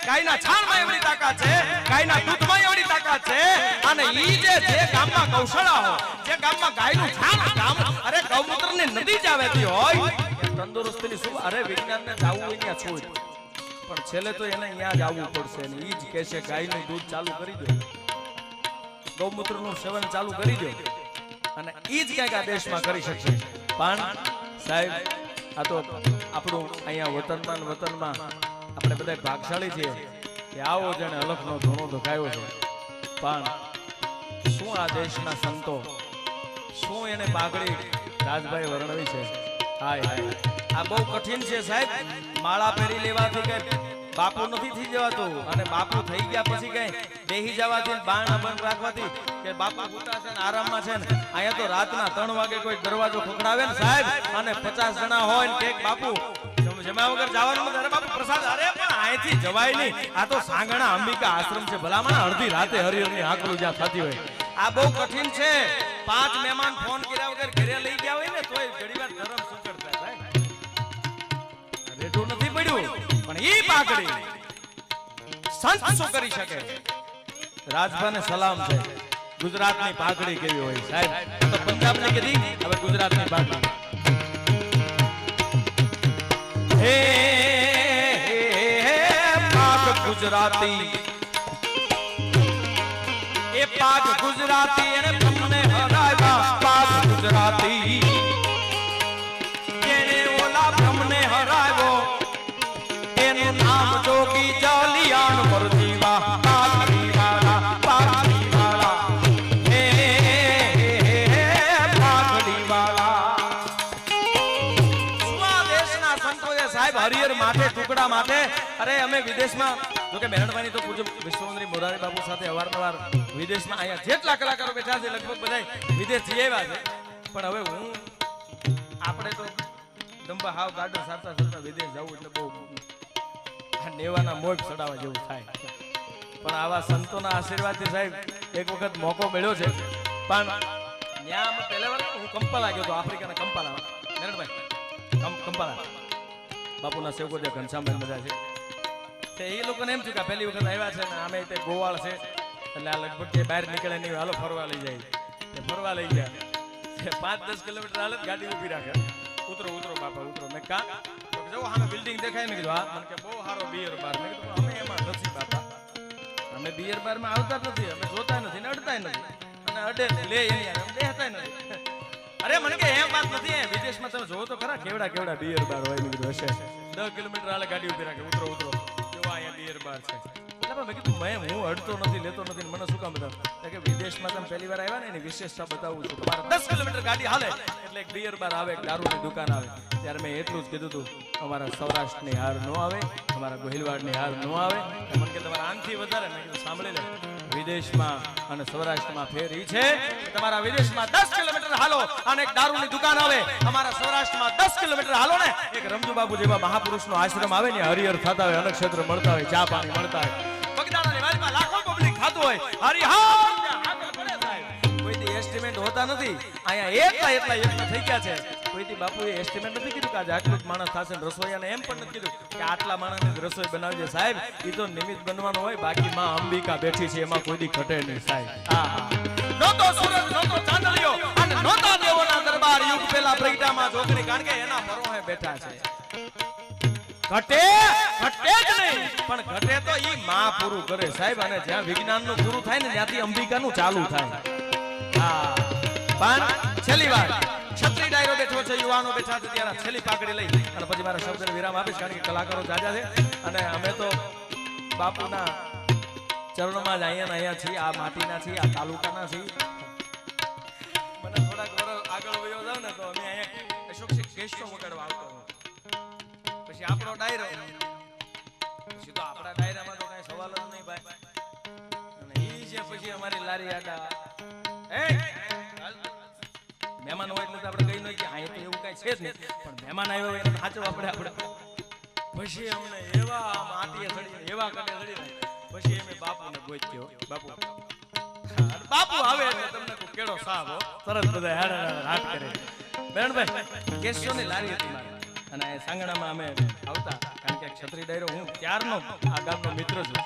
ગાયના છાણમાં એવડી તાકાત છે, ગાયના દૂધમાં એવડી તાકાત છે, અને ઈ જે ગામમાં ગૌશાળા હોય, જે ગામમાં ગાયનું છાણ અરે ગૌમૂત્રની નદી જ આવેતી હોય, તંદુરસ્તીની શું અરે વિજ્ઞાનને જાવું હોય ત્યાં છોડ, પણ છેલ્લે તો એને અહીંયા જ આવવું પડશે અને ઈ જ કહેશે ગાયનું દૂધ ચાલુ કરી દો, ગૌમૂત્રનું સેવન ચાલુ કરી દો, અને ઈ જ કંઈક આ દેશમાં કરી શકશે. પણ સાહેબ આ તો આપણું અહીંયા વતનમાં આપણે બધા ભાગશાળી છીએ કે આવો જેને અલખનો ધૂણો ધકાયો છે, પણ શું આ દેશના સંતો શું એને પાઘડી રાજભાઈ વર્ણવી છે. હાય હાય આ બહુ કઠિન છે સાહેબ. માળા પહેરી લેવાથી કઈ બાપુ નથી થઈ જવાતું, અને બાપુ થઈ ગયા પછી કઈ બેહી જવાથી બારણા બંધ રાખવાથી કે બાપુ ભૂતા છે ને આરામમાં છે ને. અહીંયા તો રાતના 3 વાગે કોઈ દરવાજો ખખડાવે ને સાહેબ અને 50 જણા હોય ને કે બાપુ જમા વગર જવાનું નથી. અરે બાપુ પ્રસાદ, અરે પણ અહીંથી જવાય નહીં. આ તો સાંગણા અંબિકા આશ્રમ છે, ભલામણ અડધી રાતે હરિહરની આકરું જ્યાં થતી હોય. આ બહુ કઠિન છે. 5 મહેમાન ફોન કર્યા વગર ઘરે લઈ ગયા હોય ને તોય ઘડીવાર ધરમ સુચડતા સાહેબ. રેઠું નથી પડ્યું, પણ ઈ પાઘડી સંત શું કરી શકે. રાજભાને સલામ છે. ગુજરાતની પાઘડી કેવી હોય સાહેબ. તો પંજાબની કીધી, હવે ગુજરાતની પાઘડી. હે પાક ગુજરાતી, એ પાક ગુજરાતી એને તમને હરાવ્યા. પાક ગુજરાતી એને ઓલા બ્રહ્મને હરાવ્યો, એનું નામ જોગી જાલિયાન પરજીવા. પાઘડી વાળા, પાઘડી વાળા, હે પાઘડી વાળા. સાહેબ હરિહર માથે ટુકડા માથે. અરે અમે વિદેશમાં જો કે મહેરણભાઈ તો પૂજ્ય વિશ્વમંત્રી મોરારી બાપુ સાથે અવારનવાર વિદેશમાં અહીંયા જેટલા કલાકારો બેઠા છે લગભગ બધા વિદેશ જઈ આવ્યા છે. પણ હવે આપણે તો દંબા હાવ ગાર્ડન સારતા સારતા વિદેશ જવું એટલે બહુ નેવાના મોજ ચડાવવા જેવું થાય. પણ આવા સંતોના આશીર્વાદથી સાહેબ એક વખત મોકો મળ્યો છે. પણ ત્યાં પહેલા વાર હું કંપાલા ગયો હતો, આફ્રિકાના કંપાલા. મહેરણભાઈ કંપાલા બાપુના સેવકો જે ઘનશ્યામભાઈ બધા છે એ લોકોને એમ થયું કે પહેલી વખત આવ્યા છે ને આમે તે ગોવાળ છે એટલે આ લગભગ જે બહાર નીકળે નહીં, હાલો ફરવા લઈ જાય. ફરવા લઈ ગયા 5-10 કિલોમીટર હાલત ગાડી ઊભી રાખે. ઉતરો ઉતરો બાપા ઉતરો. મેં કા જો સામે બિલ્ડિંગ દેખાય ને કીધું હા. મને કે બહુ સારો બિયર બાર. મેં કીધું અમે એમાં નથી બાપા, અમે બિયર બારમાં આવતા જ નથી, અમે જોતા નથી ને અડતા નથી, અને અડે લે દેહતા નથી. અરે મને કે એમ વાત નથી. વિદેશમાં તમે જોવો તો ખરા કેવડા કેવડા બિયર બાર હોય. મેં કીધું હશે 10 કિલોમીટર હાલે ગાડી ઊભી રાખે. ઉતરો ઉતરો જો અહીંયા બિયર બાર છે. એટલે મેં કીધું હું અડતો નથી લેતો નથી, મને શું કામ બતાવ કે વિદેશમાં તમે પહેલી વાર આવ્યા ને એની વિશેષતા બતાવું છું. તમારે 10 કિલોમીટર ગાડી હાલે એટલે એક બિયર બાર આવે, એક દારૂની દુકાન આવે. ત્યારે મેં એટલું જ કીધું હતું અમારા સૌરાષ્ટ્રની હાર ન આવે, અમારા ગોહિલવાડની હાર ન આવે. મને કે તમારા આનથી વધારે. મેં કીધું સાંભળી લે, વિદેશમાં અને સૌરાષ્ટ્રમાં ફેર ઈ છે તમારા વિદેશમાં 10 કિલોમીટર હાલો અને એક દારૂની દુકાન આવે, અમારા સૌરાષ્ટ્રમાં 10 કિલોમીટર હાલો ને એક રમજુ બાપુ જેવા મહાપુરુષનો આશ્રમ આવે ને, હરિહર થતા હોય, અનક્ષેત્ર મળતા હોય, ચા પાણી મળતા હોય, બગદાણાની વાડીમાં લાખો પબ્લિક ખાતું હોય. હરિહર કોઈથી એસ્ટિમેટ હોતા નથી. અહીંયા એટલા થઈ ગયા છે. કોઈથી બાપુએ એસ્ટિમેટ નથી કીધું કે આજે આટલું જ માણસ થશે. રસોઈયાને એમ પણ નથી કીધું કે આટલા માણસની રસોઈ બનાવજે સાહેબ. એ તો નિમિત્ત બનવાનું હોય. બાકી માં અંબિકા બેઠી છે, એમાં કોઈ દી ઘટે નહીં સાહેબ. નહોતો સૂરજ, નહોતો ચાંદલિયો અને નહોતા દેવોના દરબાર. યુગ પહેલા પ્રગટામાં જોગણી, કારણ કે એના પરોહે બેઠા છે. ઘટે જ નહીં, પણ ઘટે તો ઈ માં પૂરું કરે સાહેબ. અને જ્યાં વિજ્ઞાનનું પૂરું થાય ને ત્યાંથી અંબિકાનું ચાલુ થાય. હા પણ છેલ્લી વાર ક્ષત્રિય ડાયરો બેઠો છે, યુવાનો બેઠા છે, ત્યારે છેલ્લી પાકડી લઈ અને પછી મારા શબ્દને વિરામ આપીશ. કારણ કે કલાકારો જાજા છે અને અમે તો બાપુના ચરણોમાં જ અહીંયા છીએ, આ માટીના છીએ, આ તાલુકાના છીએ. મને થોડાક વર્ષ આગળ વયો જાવ ને તો અમે અહીંયા અશોકસિંહ કેસ્ટો વગાડવા આવતો. પછી આપણો ડાયરો, પછી તો આપણા ડાયરામાં તો કઈ સવાલ જ નહીં ભાઈ. અને ઈ છે પછી અમારી લારી આડા મહેમાન હોય એટલે આપણે કઈ નહીં કે અહીંયા તો એવું કઈ છે જ નહીં, પણ મહેમાન આવ્યો હોય એને સાચો આપણે પછી અમને એવા માટીએ ચડી, એવા કટે ચડી, પછી અમે બાપુને ગોત્યો. બાપુ આવે એટલે તમને કોઈ કેડો સાહેબ તરત બધા હાથ કરે. બેનભાઈ કેશોની લારી હતી મારે અને સાંગણામાં અમે આવતા, કારણ કે ક્ષત્રિય ડાયરો હું ત્યારનો આ ગામનો મિત્ર છું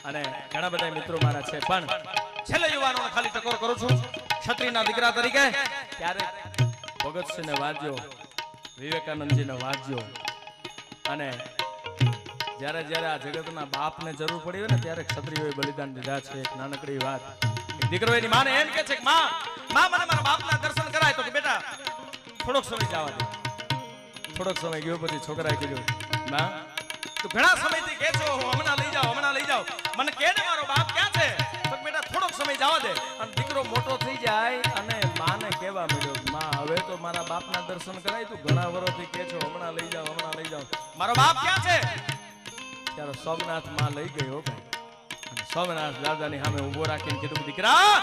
અને ઘણા બધા મિત્રો મારા છે, પણ છેલ્લે યુવાનોને ખાલી ટકોર કરું છું ક્ષત્રિયના દીકરા તરીકે. ત્યારે ભગતસિંહને વાંચ્યો, વિવેકાનંદજીને વાંચ્યો, અને જ્યારે જ્યારે આ જગતના બાપને જરૂર પડી હોય ને ત્યારે ક્ષત્રિયોએ બલિદાન દીધા છે. એક નાનકડી વાત, દીકરો એની માને એમ કે છે કે માં મને મારા બાપના દર્શન કરાય, તો કે બેટા થોડોક સમય જવા દે. થોડોક સમય ગયો પછી છોકરાએ કીધું, માં તું ઘણા સમયથી કહે છો હમણાં લઈ જાઓ, મને કહે ને મારો બાપ ક્યાં છે, તો બેટા થોડોક સમય જવા દે. અને દીકરો મોટો થઈ જાય અને માને કહેવા મળ્યો, માં હવે તો મારા બાપના દર્શન કરાય, તું ઘણા વર્ષથી કહે છો હમણાં લઈ જાઓ, મારો બાપ ક્યાં છે? ત્યારે સોમનાથ માં લઈ ગયો ભાઈ, અને સોમનાથ દાદાની સામે ઉભો રાખીને કીધું, દીકરા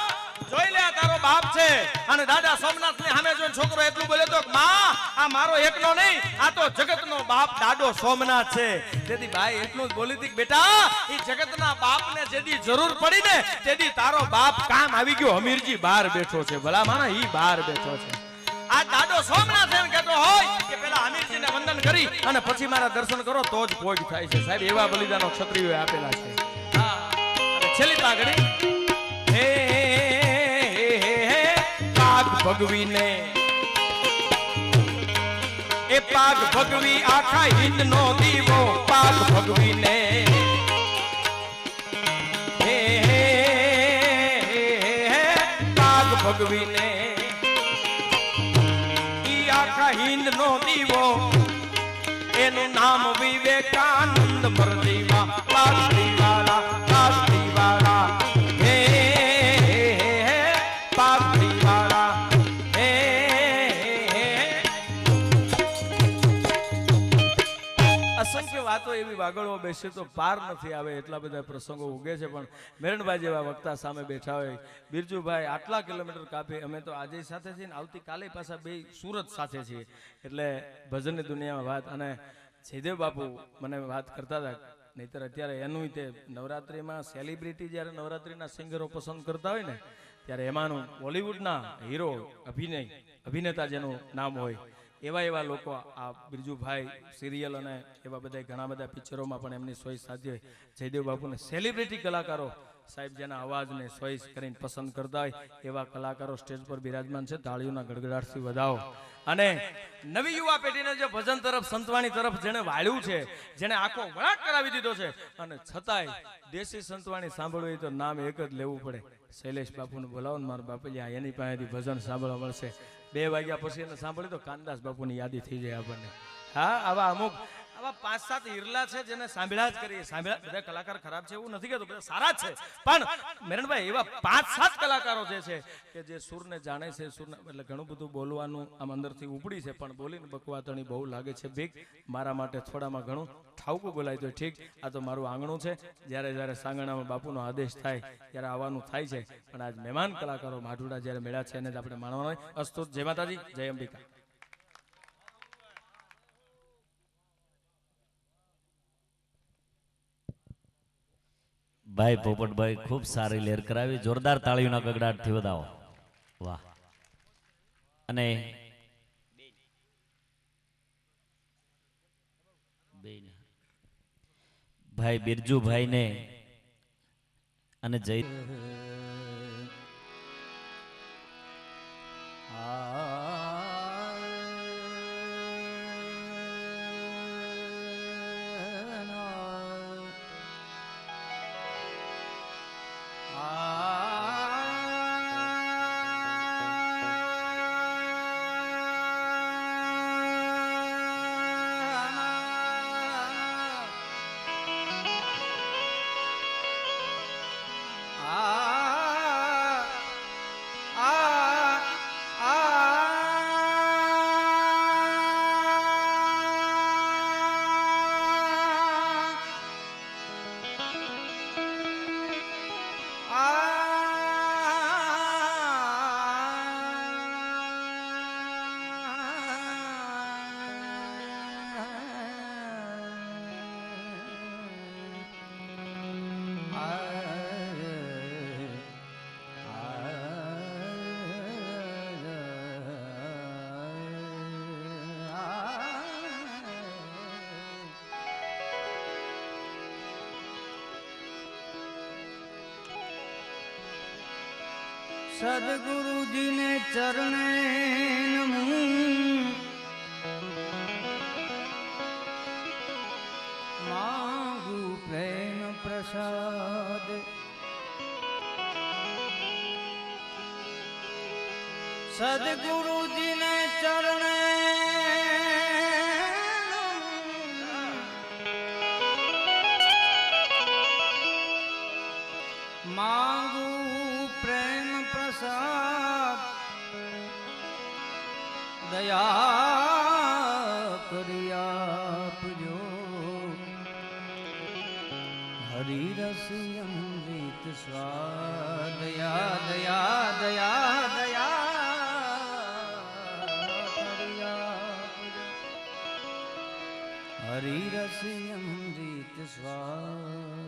જોઈ લે તારો બાપ છે. અને દાદા સોમનાથ ની સામે જોઈને છોકરો એટલું બોલ્યો તો, માં આ મારો એકનો નહીં, આ તો જગતનો બાપ દાદો સોમનાથ છે. તેથી ભાઈ એટલું જ બોલી હતી, બેટા એ જગતના બાપને જેદી જરૂર પડી ને તેદી તારો બાપ કામ આવી ગયો. હમીરજી બહાર બેઠો છે, ભલા માણા ઈ બહાર બેઠો છે. આ દાદો સોમનાથ એમ કહેતો હોય કે પેલા હમીરજીને વંદન કરી અને પછી મારા દર્શન કરો તો જ ભોગ થાય છે. સાહેબ એવા બલિદાનો ક્ષત્રિયોએ આપેલા છે. હા, અને છેલ્લી પાઘડી પાગ ભગવીને, એ પાગ ભગવી આખા હિંદ નો દીવો, પાગ ભગવીને પાગ ભગવીને ઈ આખા હિંદ નો દીવો, એનું નામ વિવેકાનંદ મરદીવા, પાઘડી વાળા પાઘડી વાળા હે પાઘડી વાળા હે. અસંખ્ય વાતો એવી વાગડવો બેસે તો પાર નથી આવે, એટલા બધા પ્રસંગો ઉગે છે. પણ મેરણભાઈ જેવા વક્તા સામે બેઠા હોય, બિરજુભાઈ આટલા કિલોમીટર કાપે, અમે તો આજે સાથે છીએ ને આવતીકાલે પાછા બે સુરત સાથે છીએ, એટલે ભજનની દુનિયામાં વાત. અને જયદેવ બાપુ મને વાત કરતા હતા, નહીતર અત્યારે એનું તે નવરાત્રિમાં સેલિબ્રિટી જ્યારે નવરાત્રિના સિંગરો પસંદ કરતા હોય ને ત્યારે એમાંનું બોલિવૂડના હીરો અભિનેતા જેનું નામ હોય એવા લોકો આ બિરજુભાઈ સિરિયલ અને એવા બધા ઘણા બધા પિક્ચરોમાં પણ એમની ચોઈસ સાધી હોય. જયદેવ બાપુને સેલિબ્રિટી કલાકારો સાહેબ જેના અવાજને ચોઈસ કરીને પસંદ કરતા હોય એવા કલાકારો સ્ટેજ પર બિરાજમાન છે. તાળીઓના ગડગડાટથી વધાવો. અને નવી યુવા પેઢીને જે ભજન તરફ, સંતવાણી તરફ જેને વાળ્યું છે, જેને આખો વળાંક કરાવી દીધો છે, અને છતાંય દેશી સંતવાણી સાંભળવું હોય તો નામ એક જ લેવું પડે, શૈલેષ બાપુને બોલાવો ને મારા બાપલિયા, એની પાસેથી ભજન સાંભળવા મળશે. 2 વાગ્યા પછી એને સાંભળ્યું તો કાનદાસ બાપુની યાદી થઈ જાય આપણને. હા, આવા અમુક આવા 5-7 હિરલા છે જેને સાંભળ્યા જ કરીએ. સાંભળ્યા, બધા કલાકાર ખરાબ છે એવું નથી કહેતો, બધા સારા જ છે, પણ મેરણભાઈ એવા 5-7 કલાકારો જે છે કે જે સૂરને જાણે છે, સૂરને એટલે ઘણું બધું બોલવાનું આમ અંદરથી ઉપડી છે, પણ બોલીને બકવાતણી બહુ લાગે છે. ભીખ મારા માટે થોડામાં ઘણું ઠાવકું બોલાય તો ઠીક, આ તો મારું આંગણું છે. જ્યારે સાંગણામાં બાપુનો આદેશ થાય ત્યારે આવવાનું થાય છે, પણ આજ મહેમાન કલાકારો માઢુડા જ્યારે મેળા છે એને જ આપણે માણવાનું હોય. અસ્તુ, જય માતાજી, જય અંબિકા. ભાઈ પોપટભાઈ ખૂબ સારી લેર કરાવી, જોરદાર તાળીઓના ગગડાટથી વધાવો. વાહ. અને ભાઈ બિરજુભાઈ ને અને જય આ સદગુરુજીને ચરણે નમું માગુ પ્રેમ પ્રસાદ સદગુરુજીને ચરણે માંગુ પ્રેમ પ્રસાદ દયા કરી આપજો હરિરસ અમૃત સ્વાદ દયા દયા દયા દયા કરી આપજો હરિરસ અમૃત સ્વાદ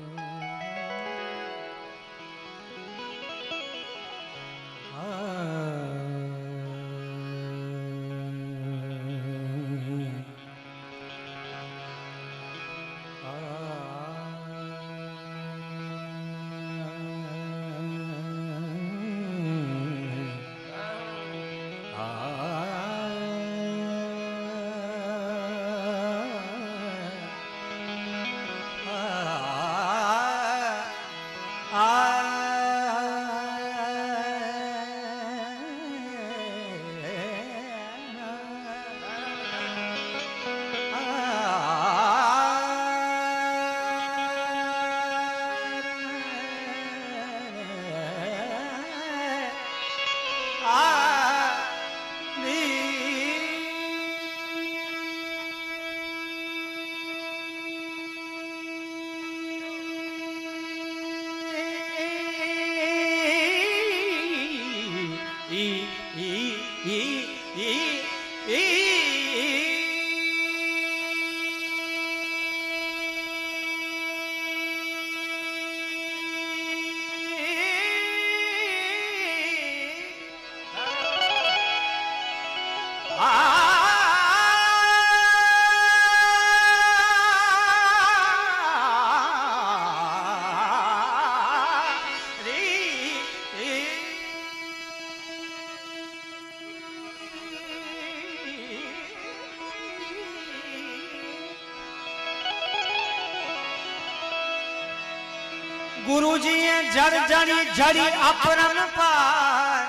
ગુરુજીએ જળ જણી જડી અપરમ પાર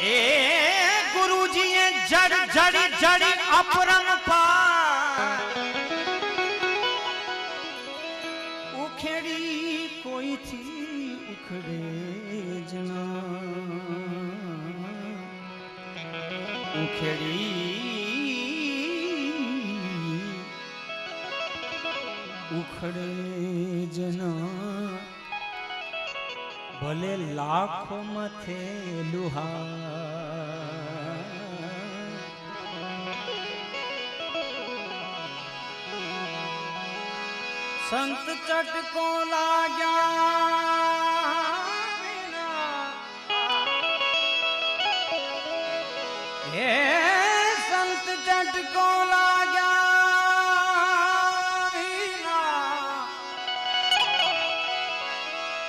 એ ગુરુજીએ જળ જડી જડી અપરમ પાર ઉખેડી કોઈથી ઉખડે જ ના ઉખેડી ઉખડે જના ભલે લાખો મથે લુહાર સંત ચટકો લાગ્યા હે સંત ચટકો લાગ્યા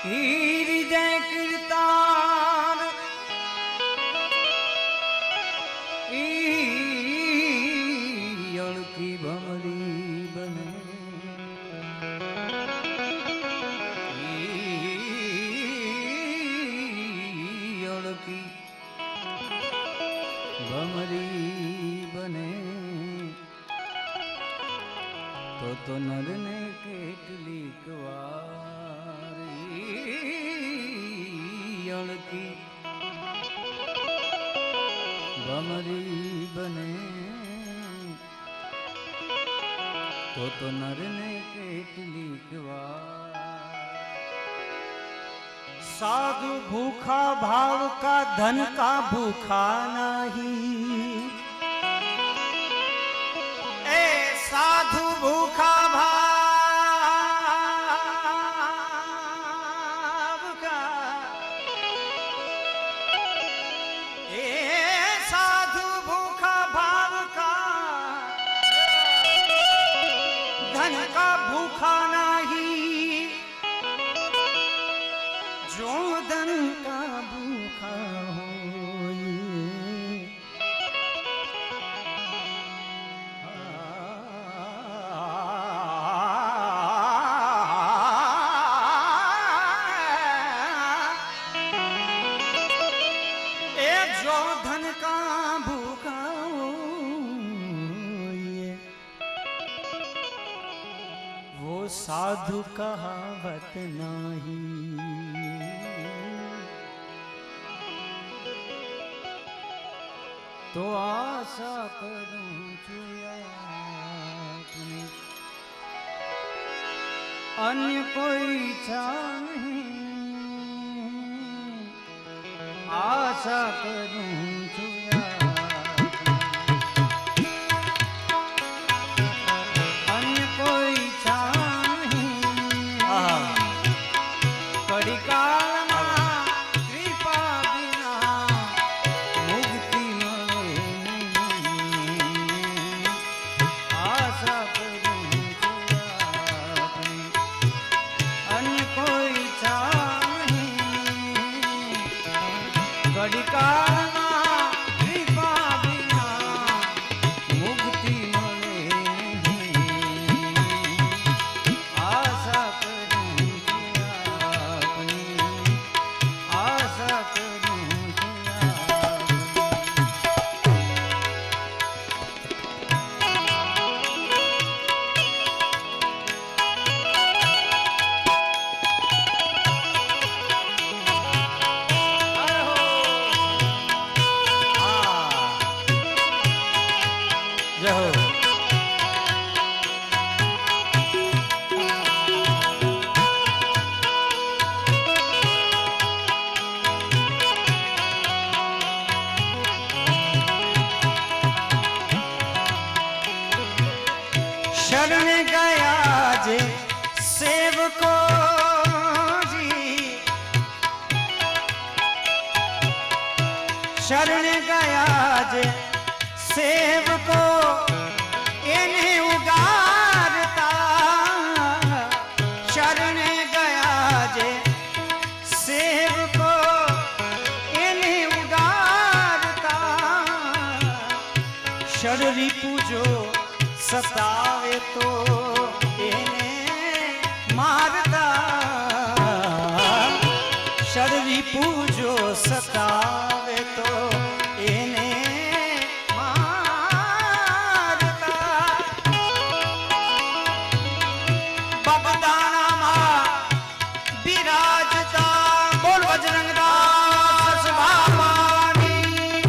હૃદય કીર્તન અળકી ભમરી બને અળકી ભમરી બને તો નરને કેટલીક વાર અળકી ભમરી બને તો નરને કેટલીક વાર साधु भूखा भाव का धन का भूखा नहीं ए साधु भूखा भाव का ए साधु भूखा भाव का धन का भूखा नहीं जो धन साधु कहावत नाही। तो आशा करूं છું આપની, अन्य कोई ઈચ્છા નહીં, આશા કરું છું अन्य कोई ઈચ્છા નહીં, કડી કાળમાં કૃપા વિના મુક્તિ મળે નહીં, આશા કરું છું આપની, अन्य कोई ઈચ્છા નહીં, કડી કાળમાં કૃપા વિના મુક્તિ મળે નહીં, આશા કરું છું આપની, આશા કરું છું જય હો. शरण गया जे सेवको जी, शरण गया जे सेवको એને ઉગારતા, શરણ ગયા જે સેવકો એને ઉગારતા, શરરી પૂજો સતાવે તો એને મારતા, શરરી પૂજો સતાવે તો એને મારતા, બગદાણામાં બિરાજતા બોલ બજરંગદાસ બાપાની.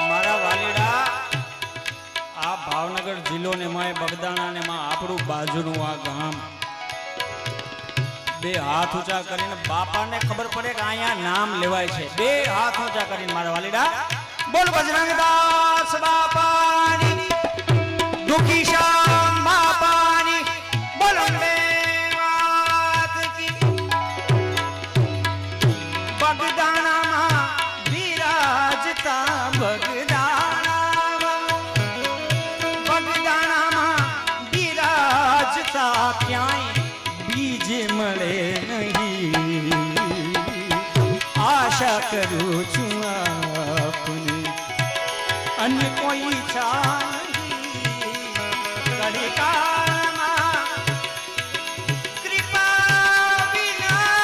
મારા વાલીડા, આ ભાવનગર જિલ્લો ને માં બગદાણા ને માં આપણું બાજુનું આ ગામ, બે હાથ ઊંચા કરીને બાપાને ખબર પડે કે અહીંયા નામ લેવાય છે. બે હાથ ઊંચા કરીને મારા વાલીડા બોલ બજરંગદાસ બાપાની, દુખી શામ બાપાની, બોલ અંબે માત કી. બગદાણામાં બિરાજતા, બગદાણામાં બિરાજતા, ક્યાંય બીજે મળે નહીં, આશા કરું છું આપની, અન્ય કોઈ ઈચ્છા નહીં, કડી કાળમાં કૃપા વિના,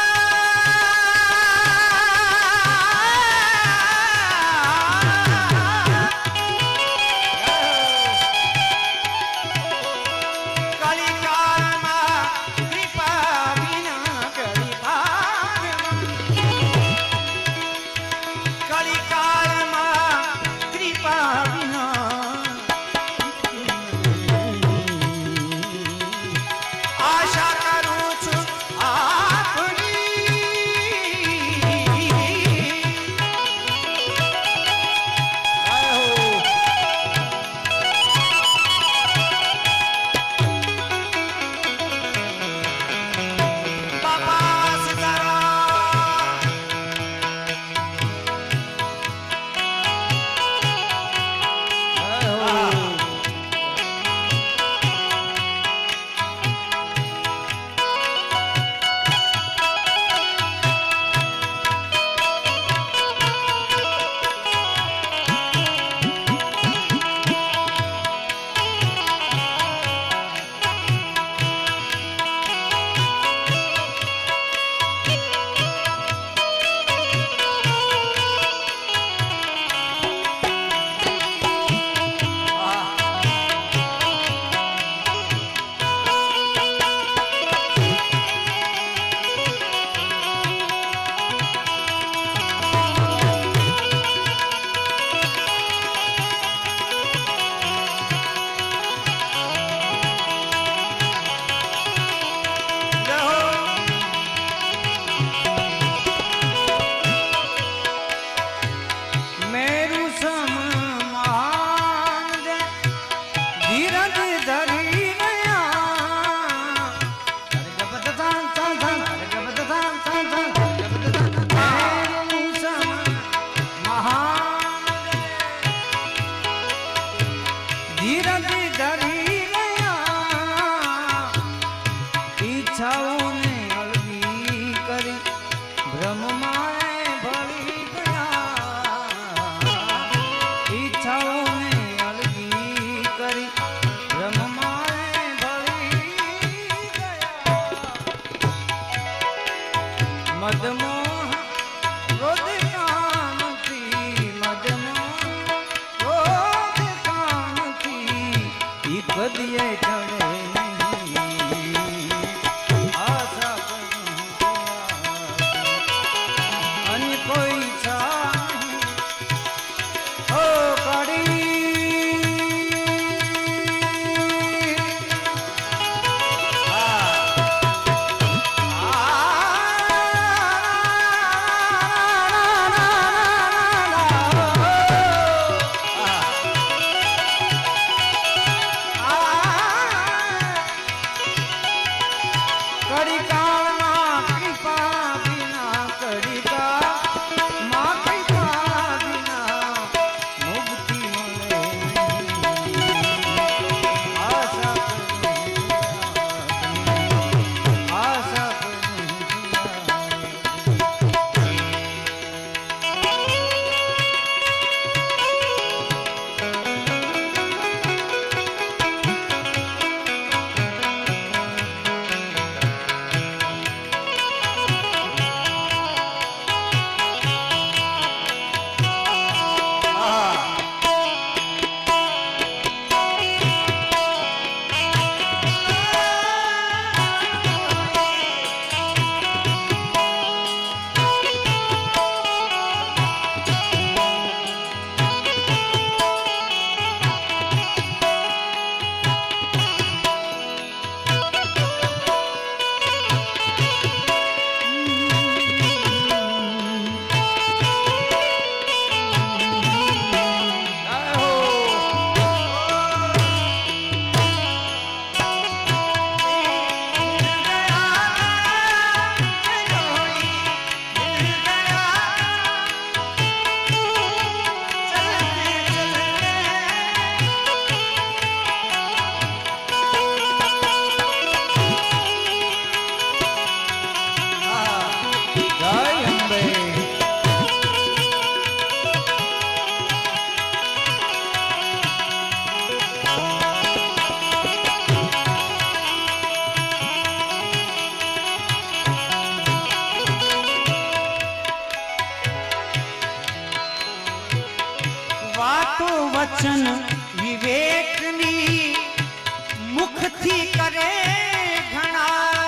ઈચ્છાઓને અળવી કરી બ્રહ્માએ ભળી ગયા ઈચ્છાઓને અળવી કરી બ્રહ્માએ ભળી ગયા મદમોહ ક્રોધ કામથી મદમોહ ક્રોધ કામથી ઈ કદીએ ચડે નહીં આશા કરું અને કોઈ ઈચ્છા નહીં ઓ વાતો વચન વિવેકની મુખથી કરે ઘણા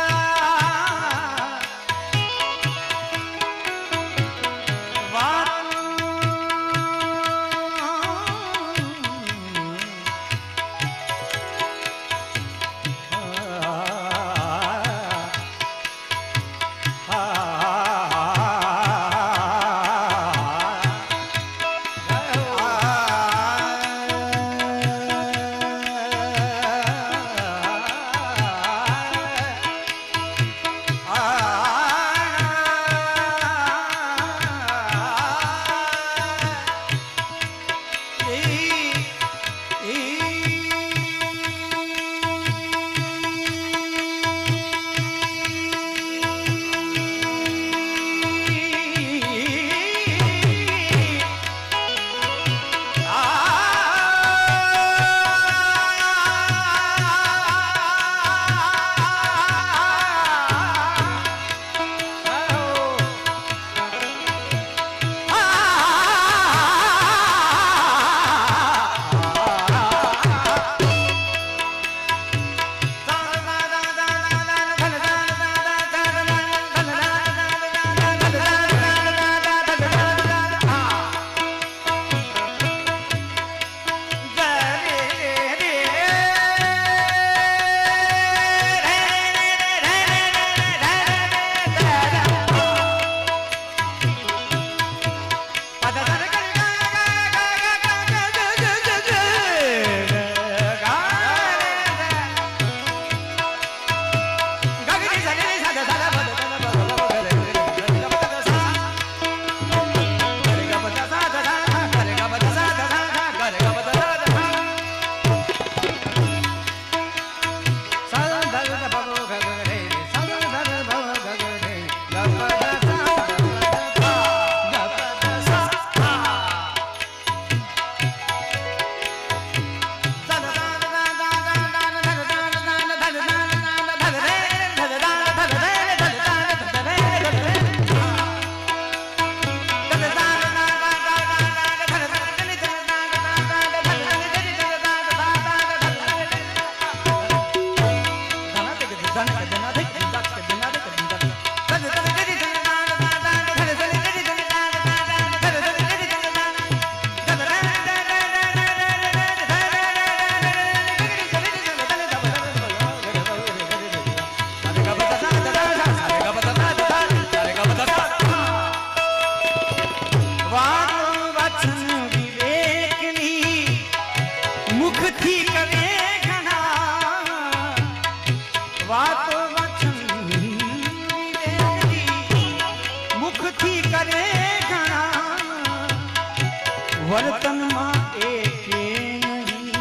વર્તનમાં એકે નહીં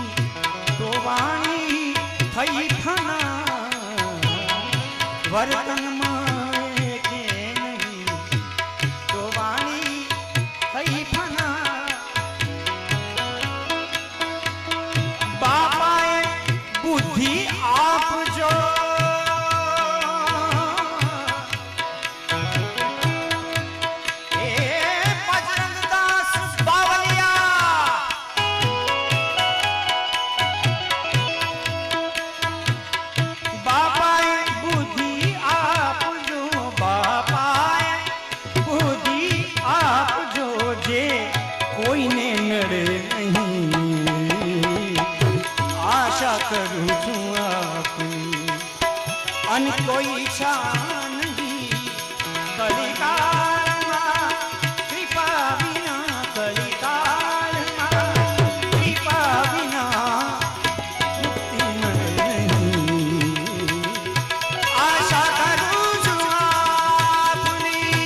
તો વાણી થઈ ફના વર્તનમાં એકે નહીં તો વાણી થઈ ફના બાપાએ બુદ્ધિ આપજો કોઈને નડે નહીં આશા કરું છું આપની અન કોઈ ઈચ્છા નહીં કલિકાળમાં કૃપા વિના કલિકાળમાં કૃપા વિના મુક્તિ મળે નહીં આશા કરું છું આપની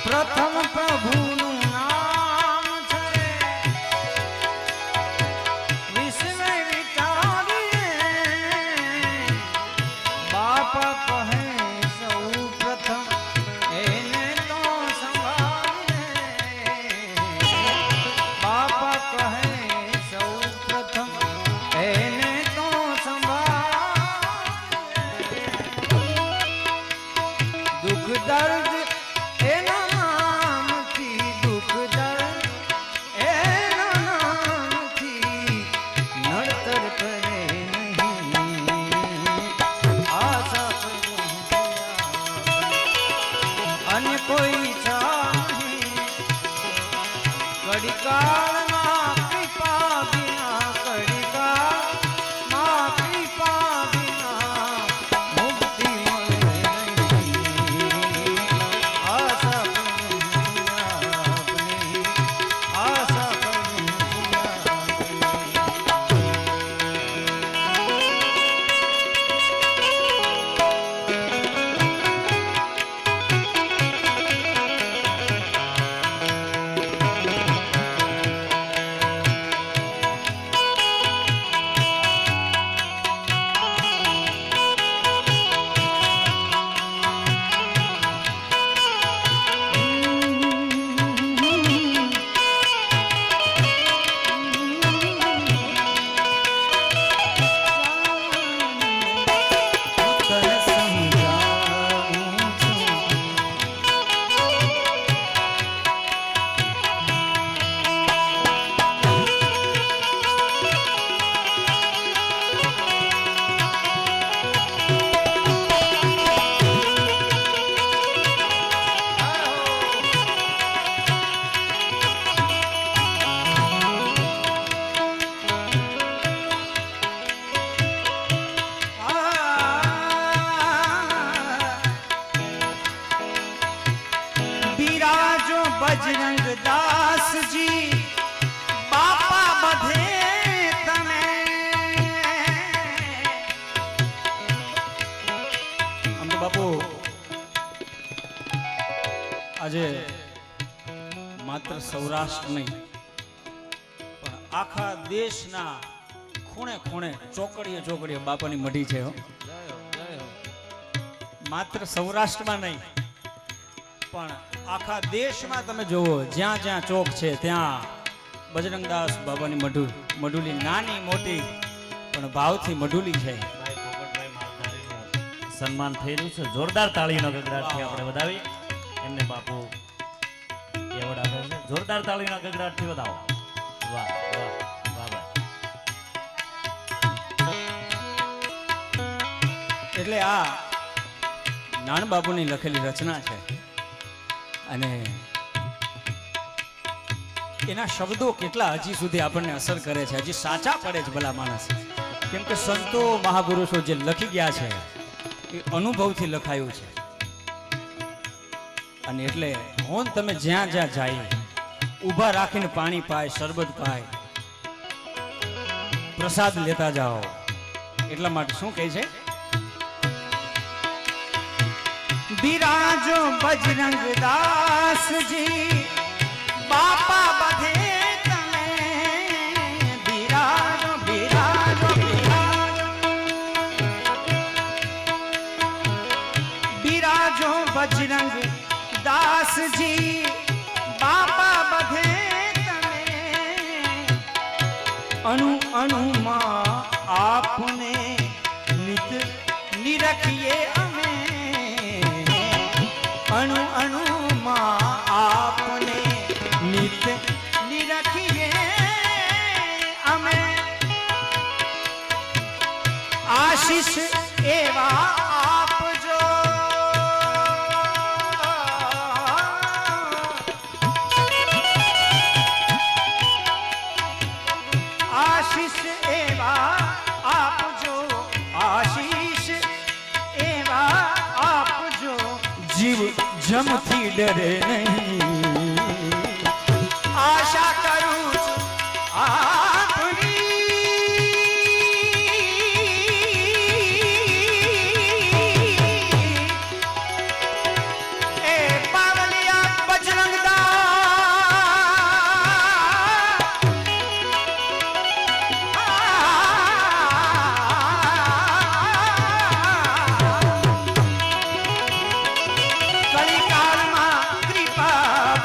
પ્રથમ પ્રભુનું નામ છે વિશ્વ વિચારીએ બાપા કહે સૌ પ્રથમ એને તો સંભાળે બાપા કહે સૌ પ્રથમ એને તો સંભાળે દુઃખ દર્દ એના નામથી દુઃખ દર્દ એના નામથી નડતર કરે નહીં આશા કરું અને કોઈ ઈચ્છા નહીં કડિકાળમાં કૃપા વિના કડિકાળમાં કૃપા વિના મુક્તિ મળે નહીં બજરંગ દાસજી બાપા બધે તમે આમ તો બાપુ આજે માત્ર સૌરાષ્ટ્ર નહીં પણ આખા દેશના ખૂણે ખૂણે ચોકડીએ ચોકડીએ બાપાની મઢી છે હો. માત્ર સૌરાષ્ટ્રમાં નહીં પણ આખા દેશમાં તમે જુઓ જ્યાં જ્યાં ચોક છે ત્યાં બજરંગદાસ બાબાની મઢુલી નાની મોટી પણ ભાવથી મઢુલી છે. સન્માન થઈ રહ્યું છે. જોરદાર તાળીઓના ગગડાટથી આપણે વધાવી એમને બાપુ એવોર્ડ આપે છે. જોરદાર તાળીઓના ગગડાટથી વધાવો. વાહ વાહ વાહ વાહ. એટલે આ નાન બાપુની લખેલી રચના છે અને એના શબ્દો કેટલા હજી સુધી આપણને અસર કરે છે, હજી સાચા પડે છે ભલા માણસ. કેમ કે સંતો મહાપુરુષો જે લખી ગયા છે એ અનુભવથી લખાયું છે. અને એટલે હોન તમે જ્યાં જ્યાં જાય ઊભા રાખીને પાણી પાય, શરબત પાય, પ્રસાદ લેતા જાઓ. એટલા માટે શું કહે છે? બિરાજો બજરંગ દાસજી બાપા બધે તમે બિરાજો બિરાજો બિરાજો બિરાજો બજરંગ દાસજી બાપા બધે તમે અણુ અણુમાં આપને નિત નિરખીએ અમે અણુ અણુમાં આપને નિત નિરખીએ અમે આશીષ એવા આપજો આશીષ એવા આપજો આશીષ એવા આપજો જીવ જમથી ડરે નહીં આશા કરું છું આપની એ પાવલિયા બજરંગદાસ કલિકાળમાં કૃપા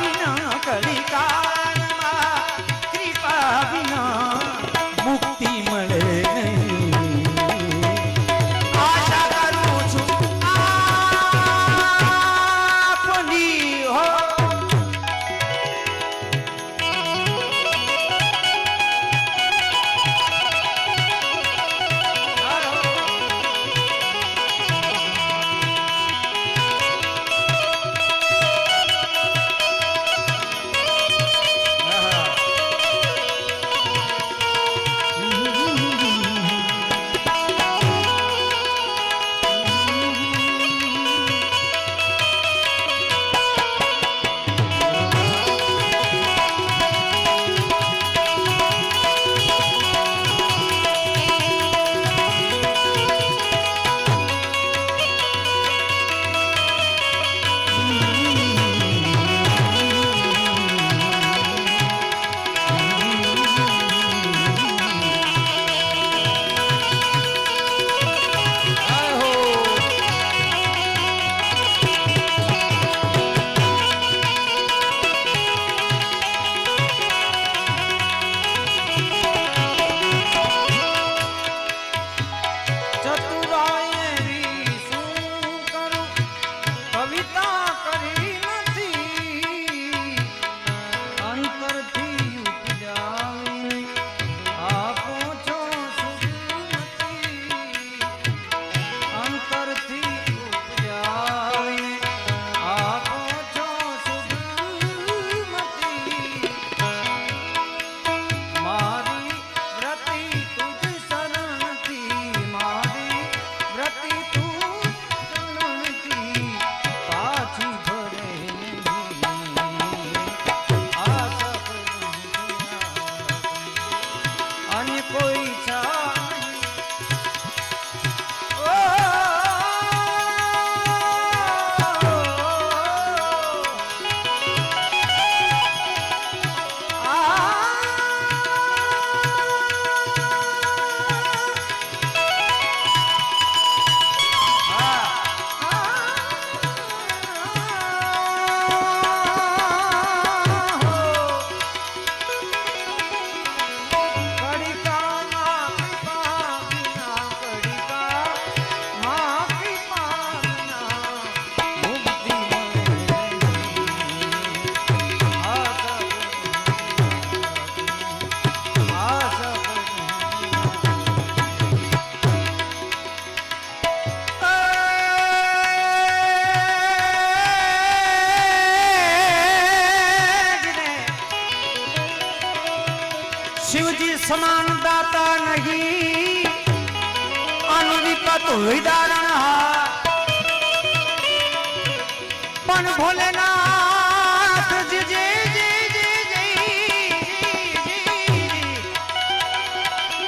સમાન દાતા નહીં આનું વિપત વિદારણ હા પણ ભોલેનાથ જય જય જય જય જય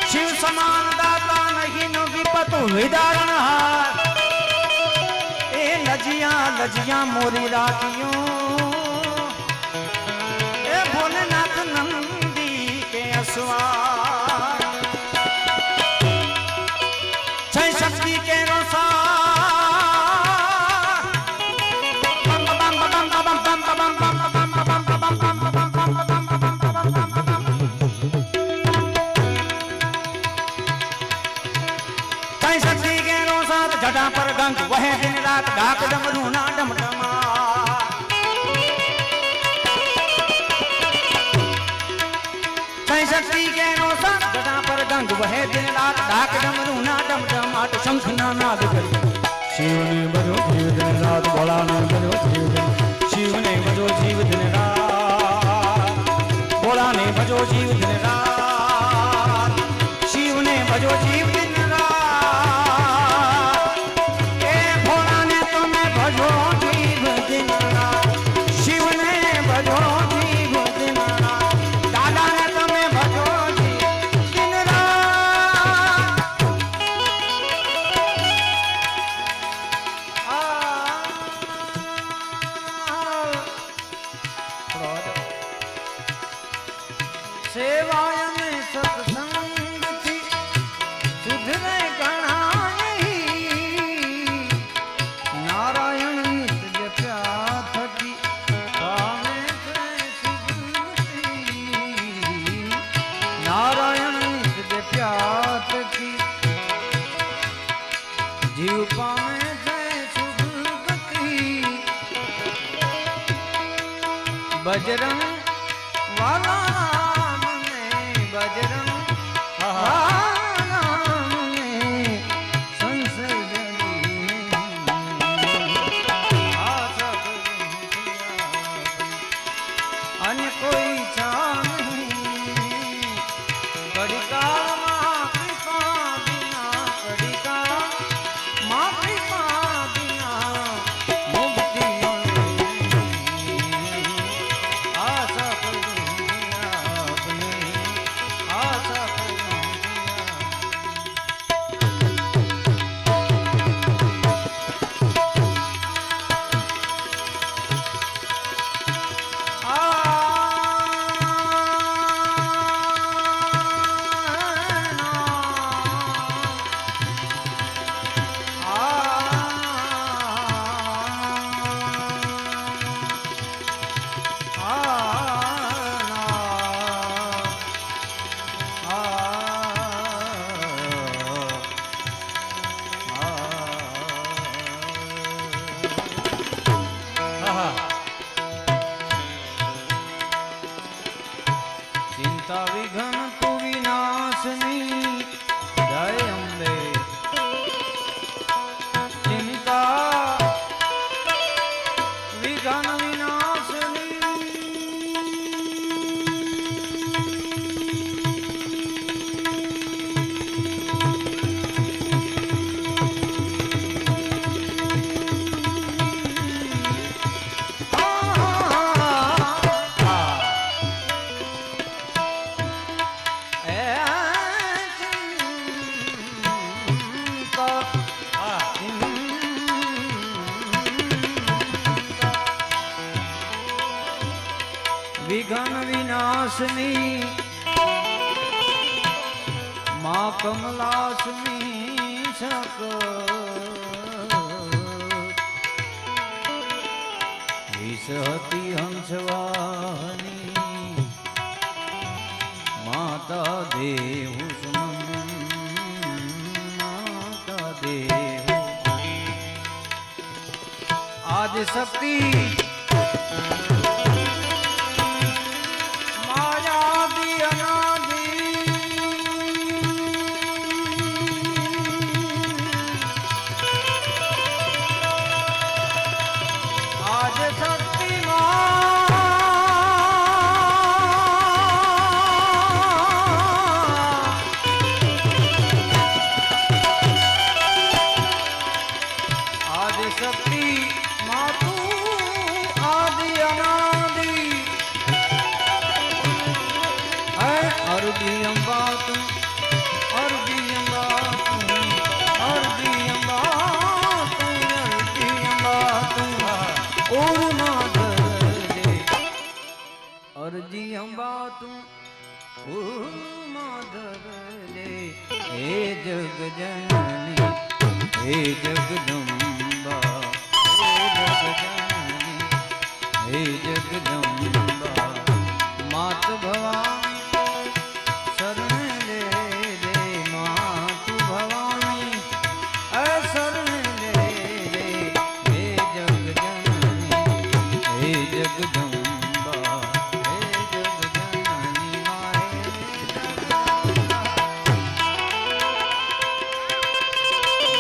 શિવ સમાન દાતા નહીં નો વિપત વિદારણ હા એ લજિયા લજિયા મોરી રાખ્યો એ ભોલેનાથ નંદી કે અસવાર જય શક્તિ કે રોસા બમ બમ બમ બમ બમ બમ બમ જય શક્તિ કે રોસા જટા પર ગંગ વહે દિન રાત ડાક ડમરૂ ના ડમડમા જય શક્તિ કે રોસા જટા પર ગંગ વહે દિન રાત ડાક ડમરૂ ના ડમડમાટ શંખ ના નાદ કરી શિવને ભજો જીવ દિન રાત ભોળાને ભજો જીવ દિન શિવને ભજો જીવ દિન રાત ભોળાને ભજો જીવ દિન રાત શિવને ભજો જીવ દિન રાત એ ભોળાને તમે ભજો જીવ દિન રાત શિવને ભજો જીવ દિન રાત દાદાને તમે ભજો જીવ દિન રાત સેવાય ને સત્સંગથી સુધરે ઘણા નહીં નારાયણ નિત જપ્યા થકી પામે છે સુગતિ નારાયણ નિત જપ્યા થકી જીવ પામે છે સુગતિ બજરંગ વાલા મને બજરંગ વાલા મને સંસર્ગ અને કોઈ ઈચ્છા નહીં કડિકામાં કૃપા વિના કડિકામાં કૃપા વિના મુક્તિ મળે આશા કરું આપને આશા કરું ચિંતા વિઘન તુ વિનાશની જય અંબે ચિંતા વિઘન વિનાશની વિઘન વિનાશની મા કમલાસની શક વિષહતી હંસવાની માતા દેવ માતા દેવ આદિ શક્તિ માયાદી અનાદી આજ શક્તિમાં આજ શક્તિ માતું આદિ અનાદિ હે અરબી અંબા તું અરબી અંબા તું અરબી અંબા તું અરબી અંબા તું ઓર માધર દે અરજી અંબા તું ઓર માધર દે હે જગ જનની હે જગદંબા હે જગજનની હે જગદંબા માત ભવાની શરણ લે રે માત ભવાની શરણ લે રે હે જગજનની હે જગદંબા હે જગજનની મારે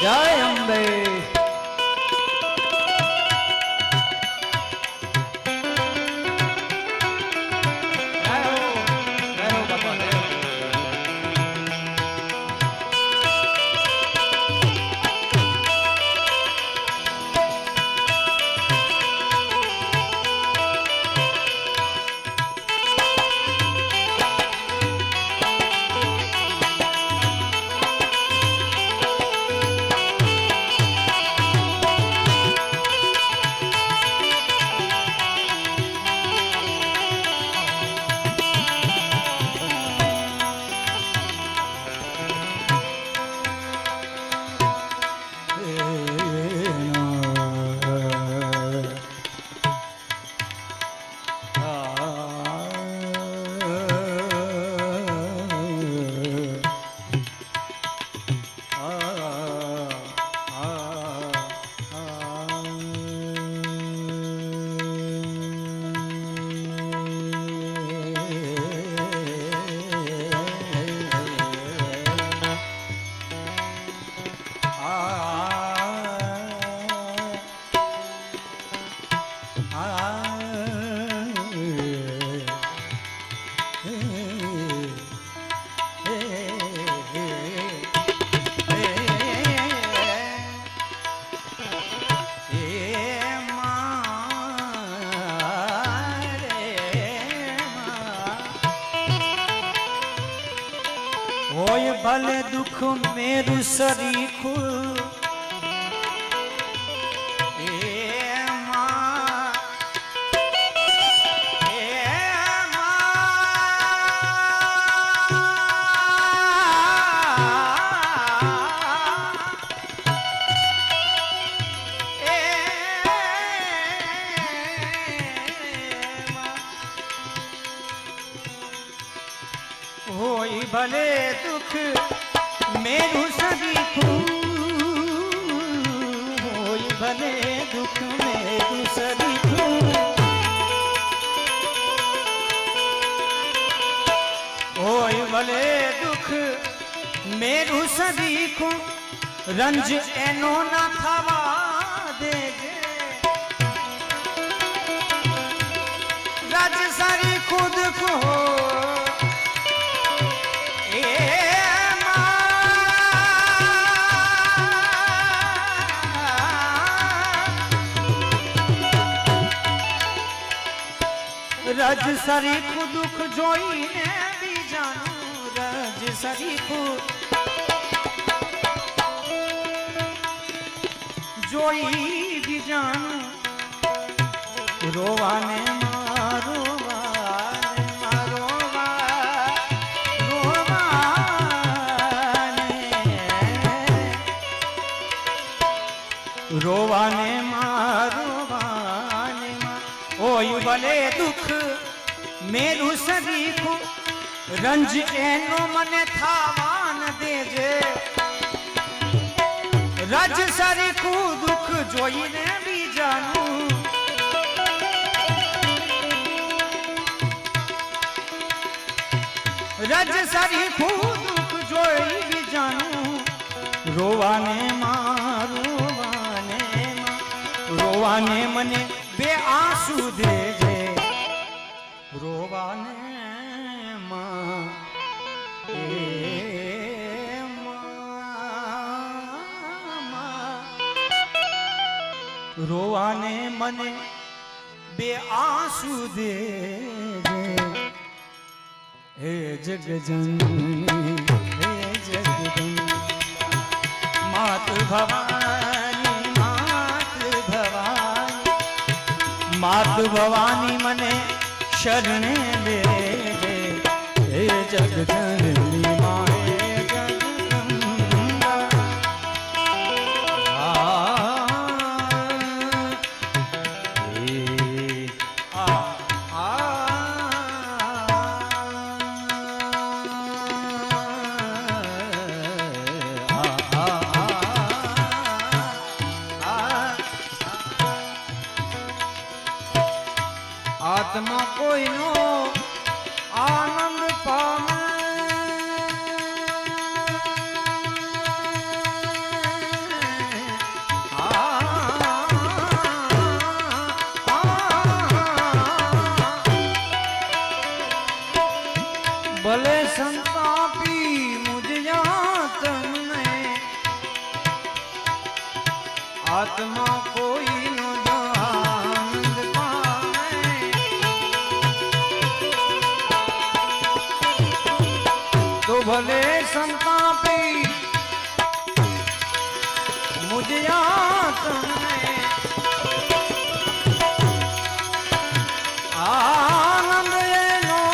જય અંબે હોય ભલે દુઃખ મેરું સરીખું होई भले दुख मेरू सरीखूं होई भले दुख मेरू सरीखूं होई भले दुख मेरू सरीखूं रंज एनो ना थवा देजे रज सरीखूं दुख हो रज सरीखू दुख जोईने बीजानु रज सरीखू जोई बीजानु रोवाने रोवाने रोवाने ओय भले दुख मेरू सरीखू रंज एनो मने थावान देजे रज सरीखू दुख जोईने बीजानु रज सरीखू दुख जोई बीजानु रोवाने रोवाने मने बे आंसू देजे रोवाने રોવાને મને બે આંસુ દે હે જગજનની હે જગદંબા માત ભવાની માત ભવાની મને શરણે લે હે જગજનની માએ જગદંબા આત્મા કોઈનો આનંદ પામે ભલે સંતાપી મુझ તમને આત્મા કોઈનો આનંદ પામે तो भले संतापी मुझे तुमने आनंद नो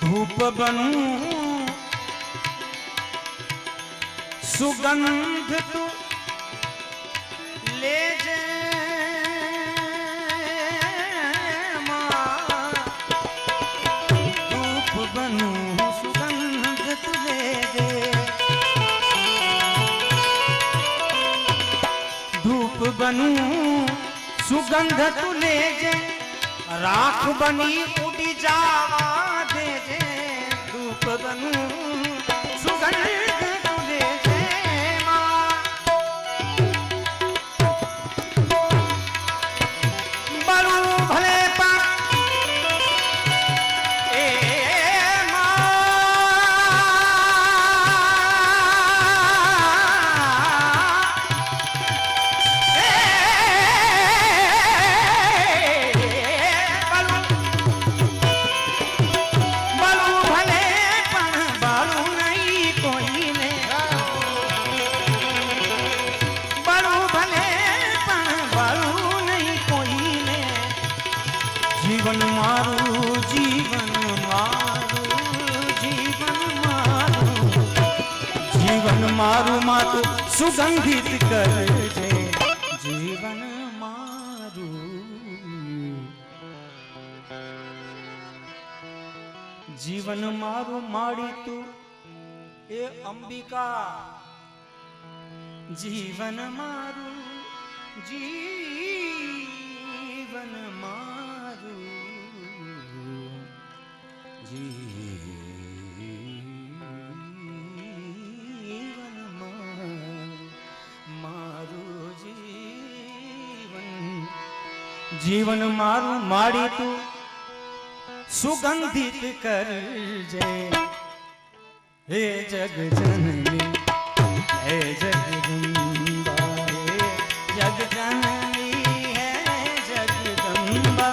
धूप बनूं सुगंध तू ले जे मां। धूप बनूं सुगंध तू ले जे, धूप बनूं सुगंध तू ले जे, राख बनी उड़ी जावा दे जे। धूप बनूं सुगंध तू ले जे मां। बलू भले पर ए जीवन मारू जीवन मारू जीवन मारू जीवन मारू मातु सुगंधित कर दे जीवन मारू। जीवन मारू माड़ी तू ए अंबिका। जीवन मारू जीवन मारू जीवन मारू जीवन मारू माड़ी तू सुगंधित कर जे। हे जग जननी हे जगदम्बा, हे जग जननी है जगदम्बा।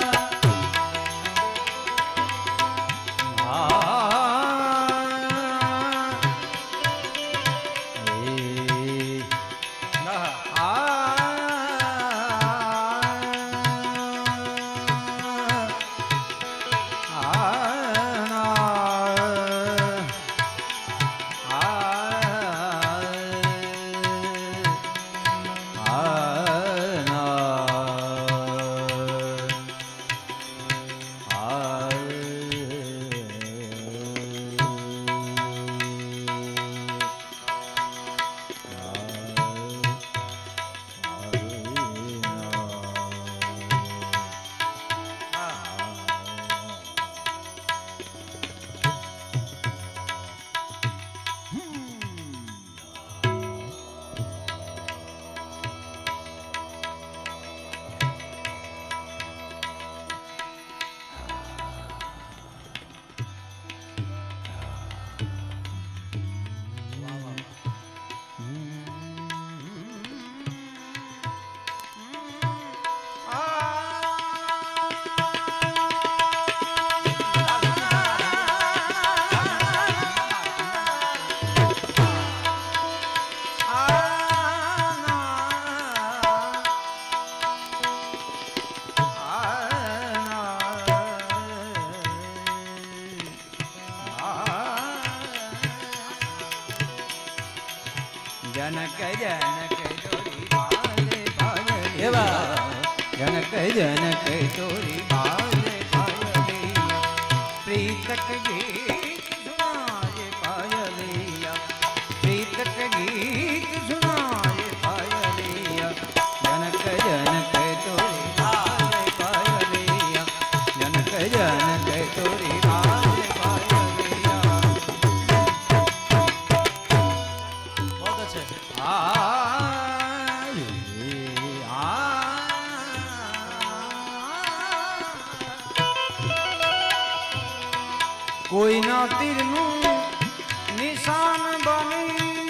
जनक जनक जोड़ी बाले बाले એવા जनक तोरी बाजे पायलिया प्रीतक गीत सुनाए पायलिया प्रीतक गीत सुनाए पायलिया जनक जनक तोरी बाजे पायलिया जनक जनक तोरी बाजे पायलिया बहुत अच्छे से કોઈ ના તીરનું નિશાન બની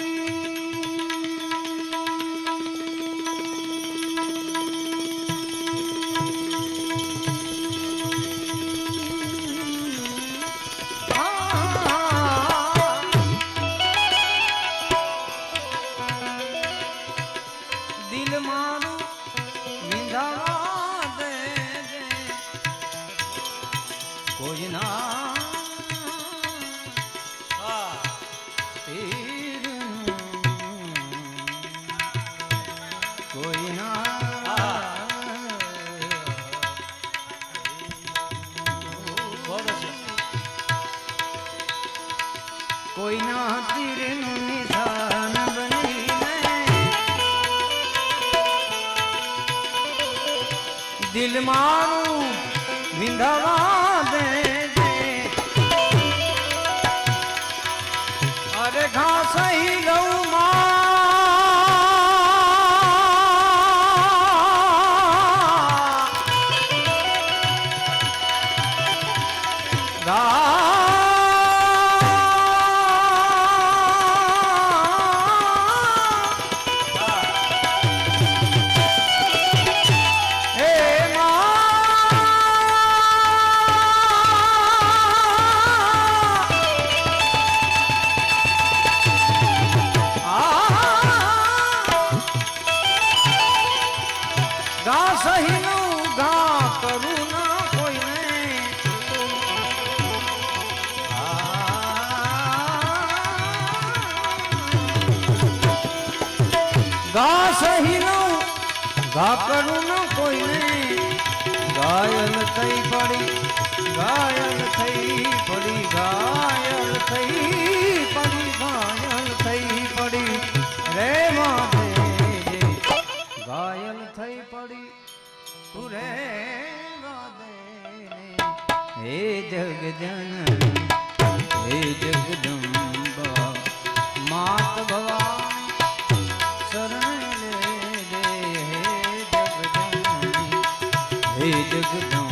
દિલ મારું વિંધાવા દેજે કોઈ ના હા કોઈ ના बहुत अच्छे કોઈ ના તીરનું નિશાન બનીને દિલ મારું વિંધાવા દેજે અરે ઘાસ હી લઉં ગા સહીનું ગા કરું ના કોઈને ગા સહીનું ગા કરું ના કોઈને ઘાયલ થઈ પડી ઘાયલ થઈ પડી ઘાયલ થઈ પડી ઘાયલ થઈ પડી રે માતે ઘાયલ થઈ પડી તું રે હે જગજન હે જગદંબા માત ભવા શરણ લે દે હે જગજન હે જગદંબા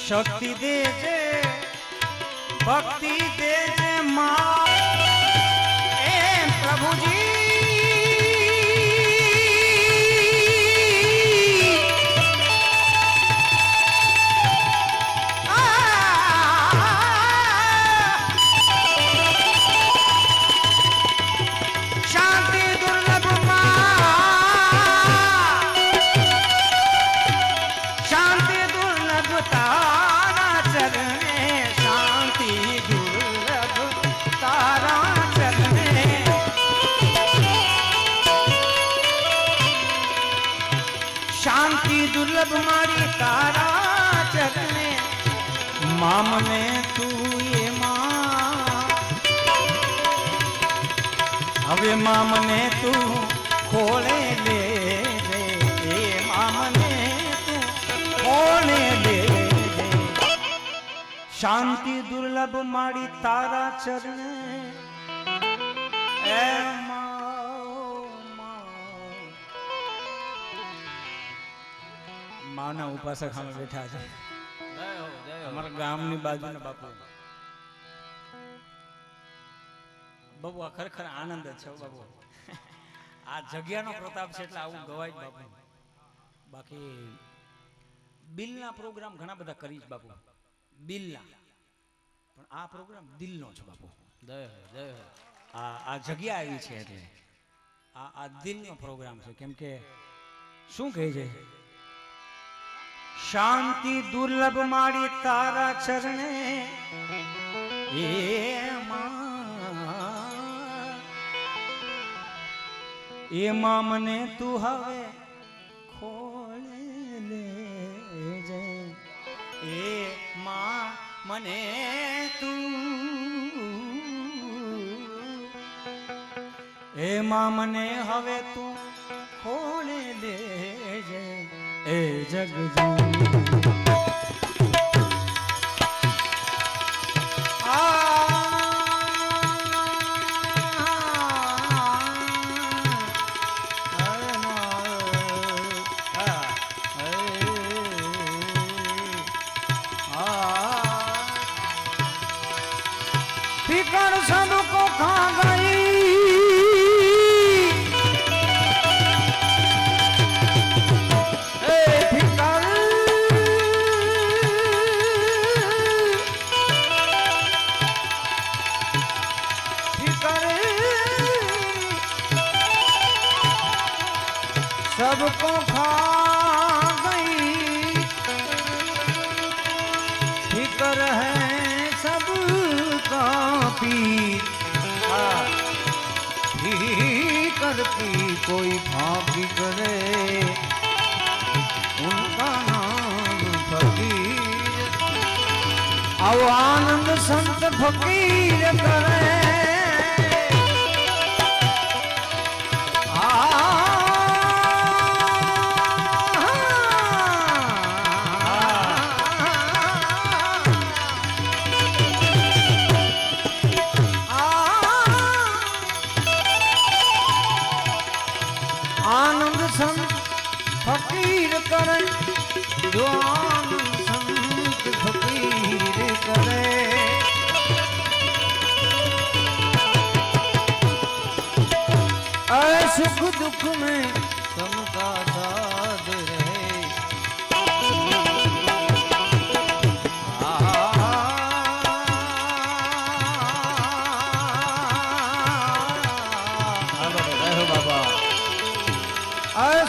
શક્તિ દેજે ભક્તિ દેજે માં એ પ્રભુજી શાંતિ દુર્લભ માં શાંતિ દુર્લભ તારા ચરણે શાંતિ દુર્લભ તારા ચરણે શાંતિ દુર્લભ મારી તારા ચરણે મામને તું એ માં હવે મામને તું ખોળે લે રે એ મામને તું ખોળે લે રે શાંતિ દુર્લભ માડી તારા ચરણે એ મા માના ઉપાસક સામે બેઠા છે અમારા ગામની બાજુના બાપુ. બાપુ આ ખરેખર આનંદ જ છે હો બાપુ. આ જગ્યાનો પ્રતાપ છે એટલે આવું ગવાય જ બાપુ. બાકી બિલના પ્રોગ્રામ ઘણા બધા કરી છે બાપુ, બિલના, પણ આ પ્રોગ્રામ દિલનો છે બાપુ. આ જગ્યા આવી છે એટલે આ દિલનો પ્રોગ્રામ છે. કેમ કે શું કહે છે, શાંતિ દુર્લભ મારી તારા ચરણે એમાં મને તું હવે ખોળે લેજે, એમાં મને તું, એમાં મને હવે તું ખોળે લેજે એ જગજી. फिकर सबको खा गई, फिकर फिकर सबको खा गई, फिकर है करती कोई फाकी करे उनका नाम फकीर. आओ आनंद संत फकीर करे, आनंद संत फकीर करे, जो आनंद संत फकीर करे. सुख दुख में समता साध रहे,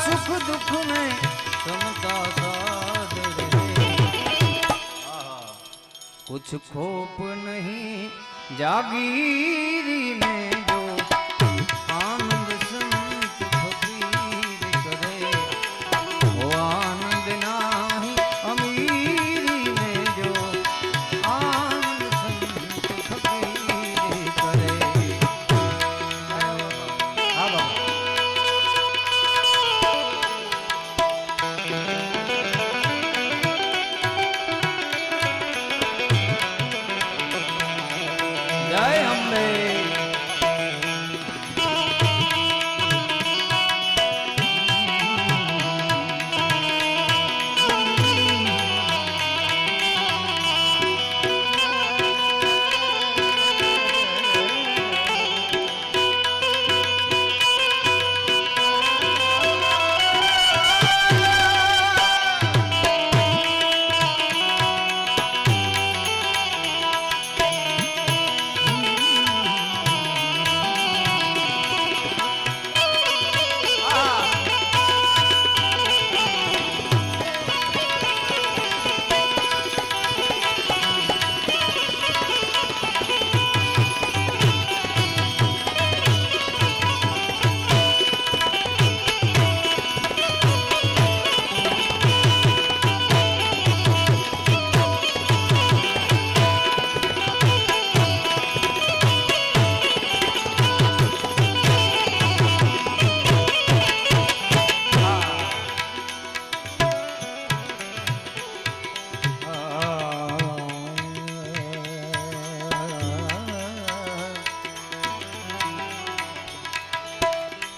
सुख दुख में समता साध रहे. कुछ खोप नहीं जागीरी में जो आनंद संत फकीर करे, वो आनंद नाही अमीरी में जो आनंद संत फकीर करे. जय अम्बे.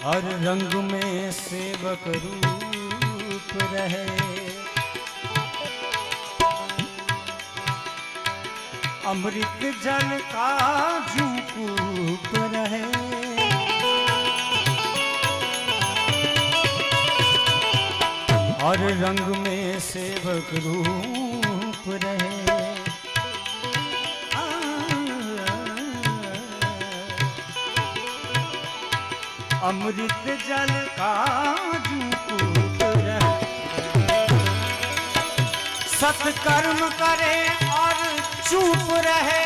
हर रंग में सेवक रूप रहे, अमृत जल का झूकूप रहे, और रंग में सेवक रूप रहे। अमृत जल का झूकूप रहे, सत्कर्म करे और चुप रहे।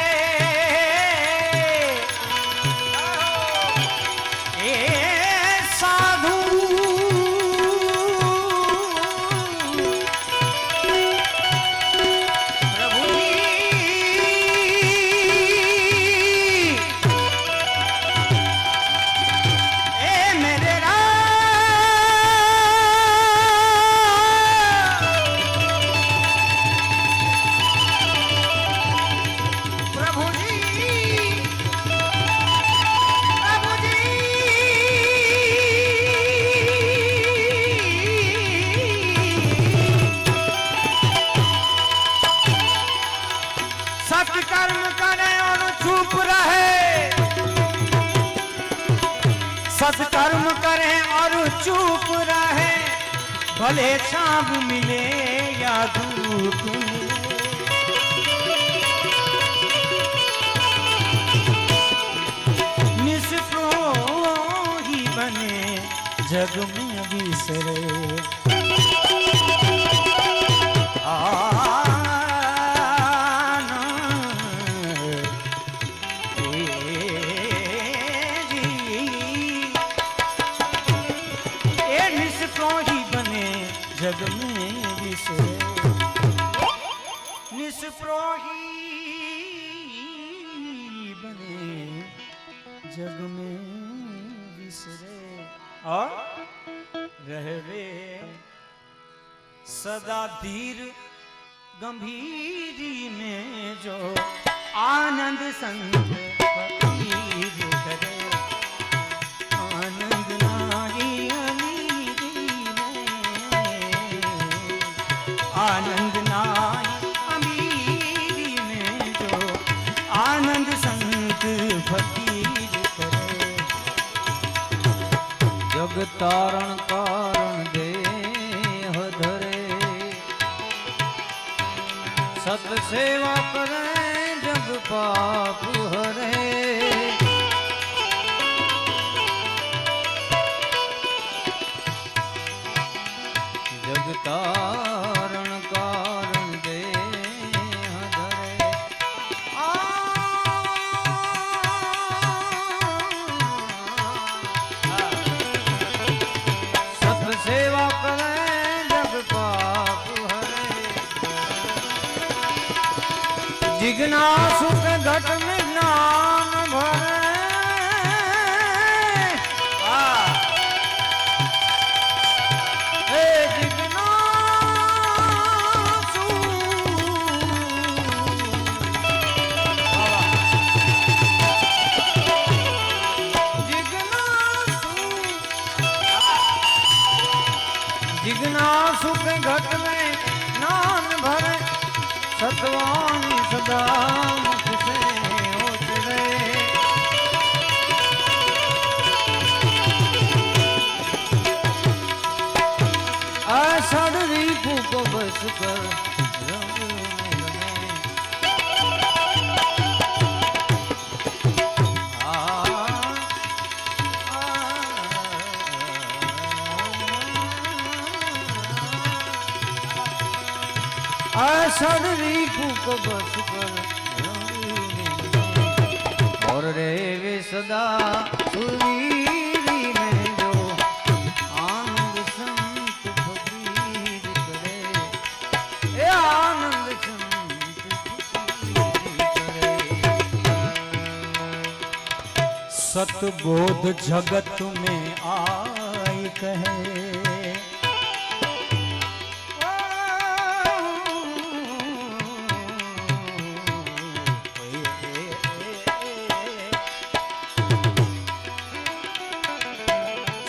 ए साधु प्रभु ए मेरे सत्कर्म करे और चुप रहे, सत्कर्म करे और चुप रहे, भले छाप मिले या धूप मिले। निष्प्रोही बने जग में विसरे, जग में विसरे, निष्प्रोही बने जग में विसरे, और रहवे सदा धीर गंभीरी में जो आनंद संग फकीर करे। आनंद नाही आनंद नाई अमीरी में जो आनंद संत फकीर करे। जग तारण कारण देह धरे, सत सेवा करे जग पाप हरे। जग तारण कारण देह धरे, सत सेवा करे जग पाप हरे। जिज्ञासु के घट में ज्ञान भरे, जिज्ञासु के घट में ज्ञान भरे, सतवानी सदा मुख से उतरे। असड़ रीपू को बस कर रंग में रमे, असड़ रीपू को बस कर रंग में रमे, और रे सदा सुरीली में जो आनंद संत फकीर करे। ए आनंद संत फकीर करे। सतबोध जगत में आई कहे,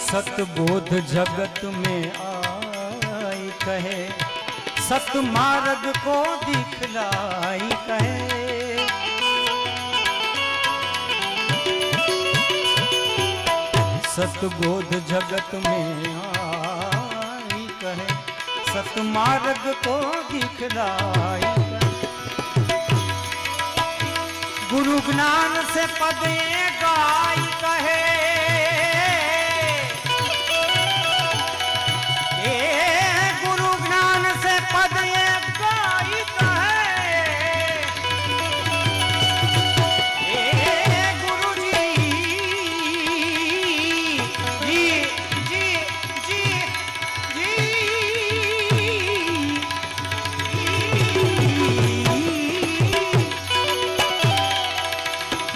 सतबोध जगत में आई कहे, सत मार्ग को दिखलाई कहे। सतबोध जगत में आई कहे सतमार्ग को दिखलाई गुरु ज्ञान से पदे गाय कहे गुरु ज्ञान से पदे गाय कहे गुरु जी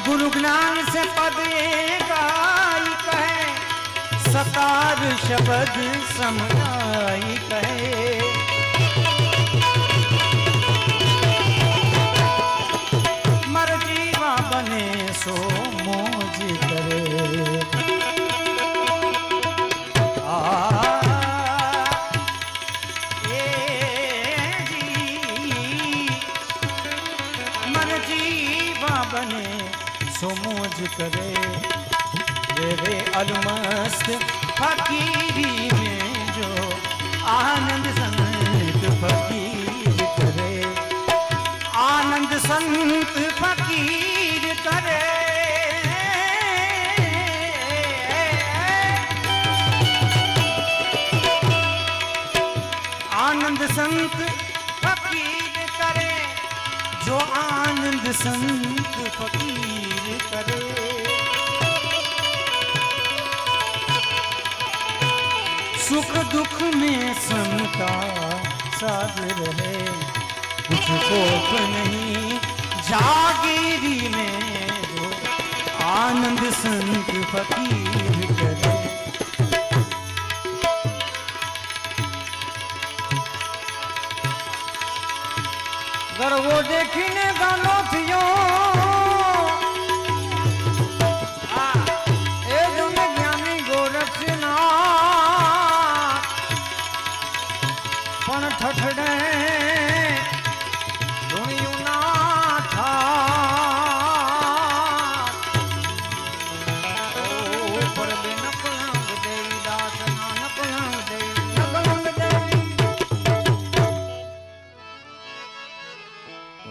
गुरु ज्ञान से पद गाय कहे सतार शब्द समझाई कहे मर जीवा बने सो मौज करे मन जीवा बने सो मौज करे रे अलमस्त फकीरी में जो आनंद संत फकीर करे आनंद संत फकीर करे आनंद संत फकीर करे जो आनंद संत फकीर करे सुख दुख में समता साथ रहे कुछ कोप नहीं जागीरी में जो आनंद संत फकीर करे गर्वो देखीने गानो थियो ए जो में ज्ञानी गोरखनाथ पण ठठड़े धुनियों ना था ओ पर बिन कलंग देई दास नानक लंग देई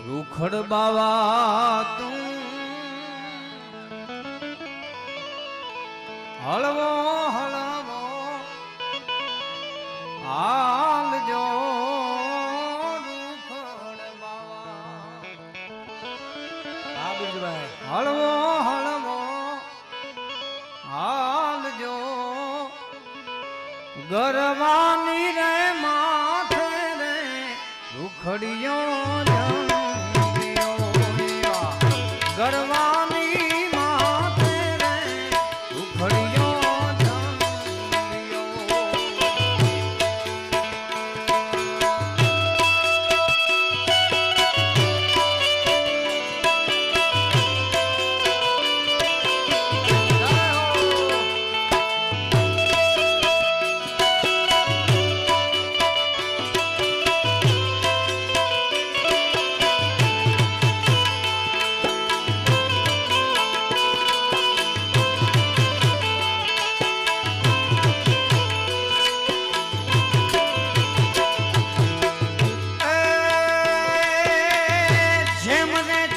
रूखड़ बाबा तू हलवो हलवो हाल जो रूखड़ बाबा हलवो हलवो हाल जो गरवानी रे माथे रे रूखड़ियों गरवानी माथे रे उखड़ियों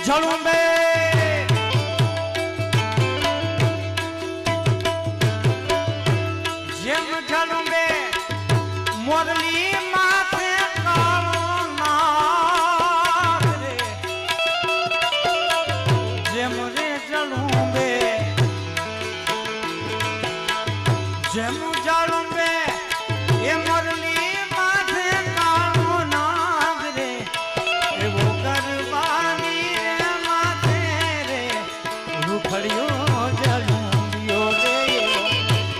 झलुंबे जेम झलुंबे मुरली माथे कालो नाग रे जेम रे झलुंबे जेम झलुंबे ये मुरली माथे कालो नाग रे एवो गरबानी रूखड़ियों जलूंबियो रे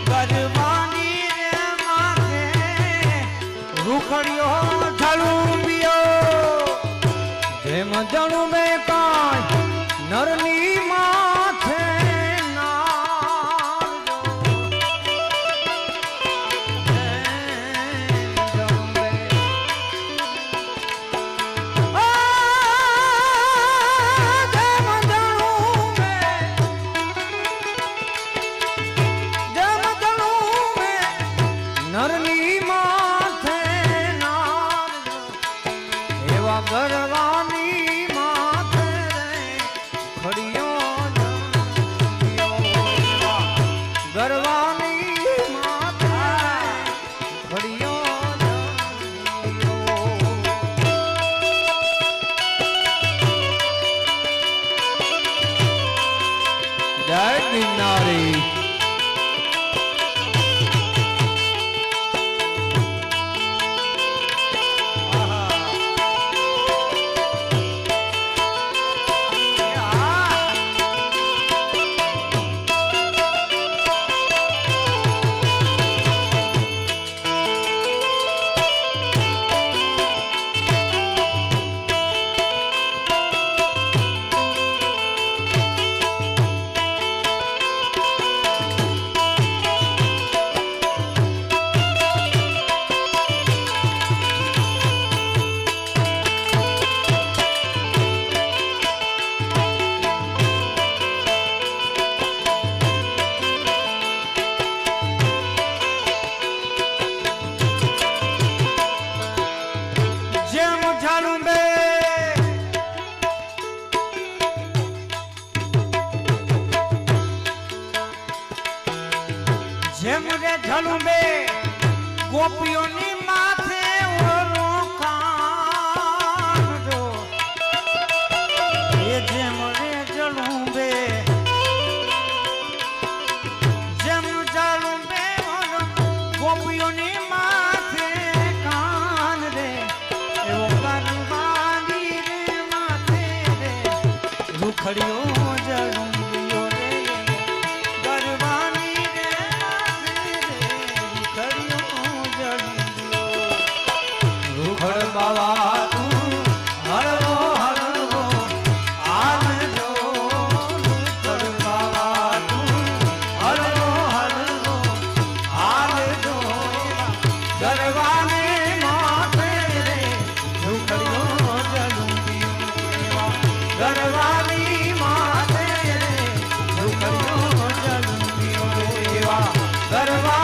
गरवानी रे माथे रूखड़ियों जलूंबियो जेम जलू में कांच नरनी माथे जम ગરવાની માથે ખડિયો જણિયો. ગરવાની માથે ખડિયો જણિયો. જય ગિરનારી. જેમ રે ઝલુંબે ગોપીઓની માથે ઓલો કાંડો. એ જેમ રે ઝલુંબે ઓલો ગોપીઓની માથે કાન રે એવો કાનવાડી રે માથે રે રૂખડીઓ ઝલુંબીઓ રે ગરવાની રે રૂખડ બાવા તું હળવો હળવો આલજો. રૂખડ બાવા તું હળવો હળવો આલજો. ગરવાને માથે રે રૂખડીઓ જલુંબીઓ. ગરવાની માથે રે રૂખડીઓ જલુંબીઓ. ગરવા